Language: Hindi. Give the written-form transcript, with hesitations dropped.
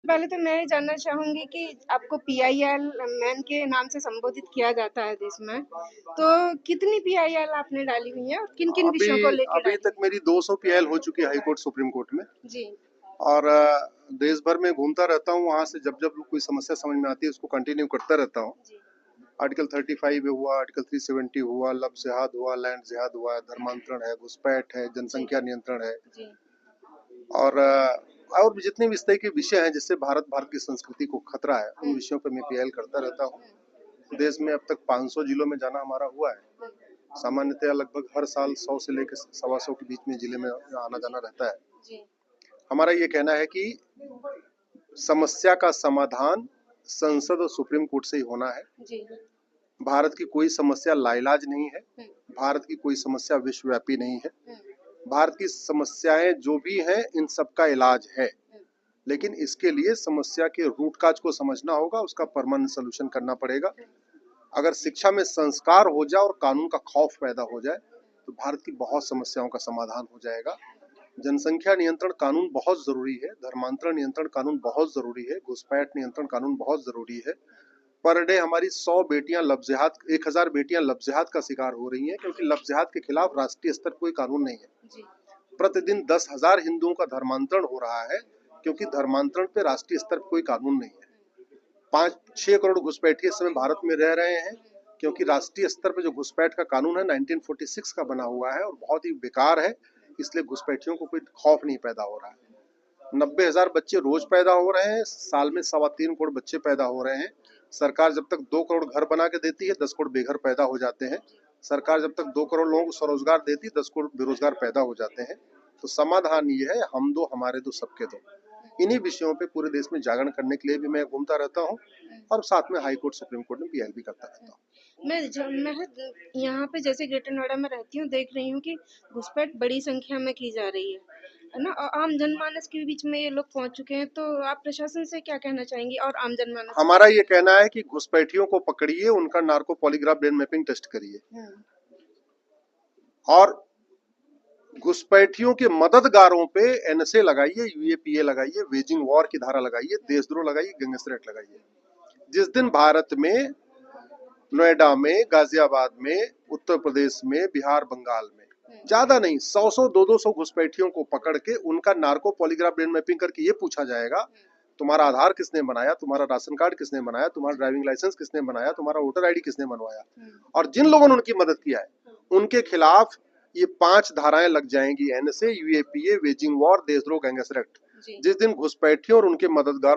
पहले तो मैं ये जानना चाहूँगी कि आपको पीआईएल मैन के नाम से संबोधित किया जाता है देश में, तो कितनी पीआईएल आपने डाली हुई है और किन-किन अभी विषयों को लेके अभी डाली? तक मेरी 200 पीएल हो चुकी है हाई कोर्ट सुप्रीम कोर्ट में। जी, और देश भर में घूमता रहता हूँ, वहाँ से जब जब कोई समस्या समझ में आती है उसको कंटिन्यू करता रहता हूँ। जी, आर्टिकल 35 हुआ, आर्टिकल 370 हुआ, लव जिहाद हुआ, लैंड जिहाद हुआ है, धर्मांतरण है, घुसपैठ है, जनसंख्या नियंत्रण है। जी, और भी जितने भी इस तरह के विषय हैं जिससे भारत की संस्कृति को खतरा है, उन विषयों पर मैं पीएल करता रहता हूँ। देश में अब तक 500 जिलों में जाना हमारा हुआ है। सामान्यतया लगभग हर साल 100 से लेकर 125 के बीच में जिले में आना जाना रहता है। जी, हमारा ये कहना है कि समस्या का समाधान संसद और सुप्रीम कोर्ट से ही होना है। जी, भारत की कोई समस्या लाइलाज नहीं है। भारत की कोई समस्या विश्वव्यापी नहीं है। भारत की समस्याएं जो भी हैं इन सबका इलाज है, लेकिन इसके लिए समस्या के रूट काज को समझना होगा, उसका परमानेंट सोल्यूशन करना पड़ेगा। अगर शिक्षा में संस्कार हो जाए और कानून का खौफ पैदा हो जाए तो भारत की बहुत समस्याओं का समाधान हो जाएगा। जनसंख्या नियंत्रण कानून बहुत जरूरी है, धर्मांतरण नियंत्रण कानून बहुत जरूरी है, घुसपैठ नियंत्रण कानून बहुत जरूरी है। पर डे हमारी 100 बेटियां लफ्जिहात 1000 बेटियां लफ्जिहात का शिकार हो रही हैं, क्योंकि लफ्जिहात के खिलाफ राष्ट्रीय स्तर कोई कानून नहीं है। प्रतिदिन 10,000 हिंदुओं का धर्मांतरण हो रहा है, क्योंकि धर्मांतरण पे राष्ट्रीय स्तर पर कोई कानून नहीं है। 5-6 करोड़ घुसपैठी इस समय भारत में रह रहे हैं, क्योंकि राष्ट्रीय स्तर पर जो घुसपैठ का कानून है 1946 का बना हुआ है और बहुत ही बेकार है, इसलिए घुसपैठियों को कोई खौफ नहीं पैदा हो रहा है। 90,000 बच्चे रोज पैदा हो रहे हैं, साल में 3.25 करोड़ बच्चे पैदा हो रहे हैं। सरकार जब तक 2 करोड़ घर बना के देती है 10 करोड़ बेघर पैदा हो जाते हैं। सरकार जब तक 2 करोड़ लोगों को स्वरोजगार देती है 10 करोड़ बेरोजगार पैदा हो जाते हैं। तो समाधान ये है, हम दो हमारे दो सबके दो। इन्हीं विषयों पे पूरे देश में जागरण करने के लिए भी मैं घूमता रहता हूँ और साथ में हाई कोर्ट सुप्रीम कोर्ट में पीएल भी करता रहता हूँ। मैं यहाँ पे जैसे ग्रेटर नोएडा में रहती हूँ, देख रही हूँ कि घुसपैठ बड़ी संख्या में की जा रही है ना? और आम जनमानस के बीच में ये लोग पहुंच चुके हैं, तो आप प्रशासन से क्या कहना चाहेंगी और आम जनमानस? हमारा ये कहना है कि घुसपैठियों को पकड़िए, उनका narco polygraph brain mapping test करिए और घुसपैठियों के मददगारों पे एनएसए लगाइए, यूएपीए लगाइए, वेजिंग वॉर की धारा लगाइए, देशद्रोह लगाइए, गैंगस्टर एक्ट लगाइए। जिस दिन भारत में, नोएडा में, गाजियाबाद में, उत्तर प्रदेश में, बिहार, बंगाल में ज्यादा नहीं 100 200 घुसपैठियों को पकड़ के उनका नार्को पॉलीग्राफ ब्रेन मैपिंग करके ये पूछा जाएगा, तुम्हारा आधार किसने बनाया, तुम्हारा राशन कार्ड किसने बनाया, तुम्हारा ड्राइविंग लाइसेंस किसने बनाया, तुम्हारा वोटर आईडी किसने बनवाया, और जिन लोगों ने उनकी मदद किया है उनके खिलाफ ये 5 धाराएं लग जाएंगी, एनएसए, यूएपीए, वेजिंग वॉर, देशद्रोह, गैंगस्टर एक्ट। जिस दिन घुसपैठियों और उनके मददगारों